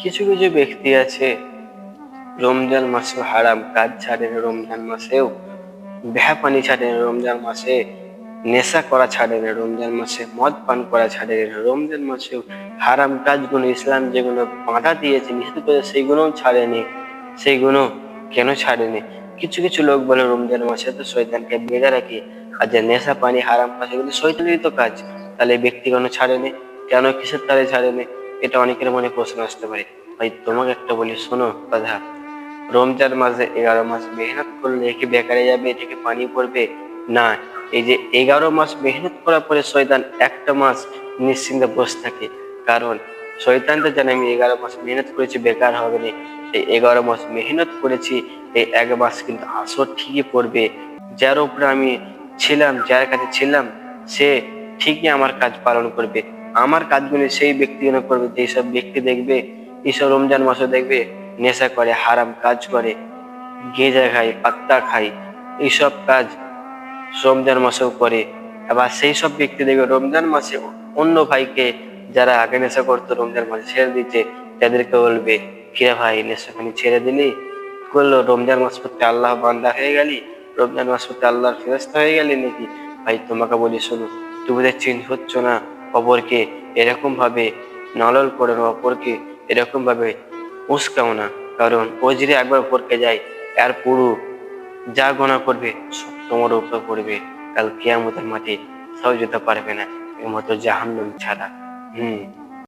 কিছু কিছু ব্যক্তি আছে রমজান মাসে হারাম কাজ ছাড়েন, রমজান মাসেও বেহাপানি ছাড়েন, রমজান মাসে নেশা করা ছাড়েন, রমজান মাসে মদ পান করা ছাড়েন, রমজান মাসেও হারাম কাজগুলো ইসলাম যেগুলো বাধা দিয়েছে নিষেধ করে সেইগুলোও ছাড়েনি। সেইগুলো কেন ছাড়েনি? কিছু কিছু লোক বলে রমজান মাসে তো শয়তানকে বেঁধে রাখি, আর যে নেশা পানি হারাম কাজ এগুলো শয়তানেরই তো কাজ, তাহলে ব্যক্তি কেন ছাড়েনি? কেন কিসের তালে ছাড়েনি? এটা অনেকের মনে প্রশ্ন আসতে পারে। ভাই তোমাকে একটা বলি, শোনো কথা। রমজান মাসে 11 মাস মেহনত করলে কি বেকারে যাবে, এটা কি পানি পড়বে? না, এই যে 11 মাস মেহনত করার পরে শয়তান একটা মাস নিশ্চিন্তে বসে থাকে। কারণ শয়তান তো জানে আমি 11 মাস মেহনত করেছি, বেকার হবে না। এই 11 মাস মেহনত করেছি, এই 1 মাস কিন্তু আসর ঠিকই পড়বে। যার উপরে আমি ছিলাম, যার কাছে ছিলাম, সে ঠিকই আমার কাজ পালন করবে। আমার কাজগুলো সেই ব্যক্তিগুলো করবে যেসব ব্যক্তি দেখবে এইসব রমজান মাসে দেখবে নেশা করে, হারাম কাজ করে, গেঁজা খায়, পাত্তা খায়, এইসব কাজ রমজান মাসেও করে। আবার সেই সব ব্যক্তি দেখবে রমজান মাসে অন্য ভাইকে, যারা আগে নেশা করতো রমজান মাসে ছেড়ে দিতে, তাদেরকে বলবে কিরে ভাই নেশাখানি ছেড়ে দিলি, করলো রমজান মাস পড়তে আল্লাহ বান্দা হয়ে গেলি, রমজান মাস পড়তে আল্লাহর ফেরেশতা হয়ে গেলি নাকি? ভাই তোমাকে বলি শোনো, তুমি যে চেঞ্জ হচ্ছ না, অপরকে এরকম ভাবে নলল করো না, অপরকে এরকম ভাবে উস্কাও না। কারণ ও যদি একবার পড়কে যায়, আর পুরো যা গোনা করবে সব তোমার উপর পড়বে। কাল কিয়ামতের মাঠে সব যেতে পারবে না একমাত্র জাহান্নাম ছাড়া।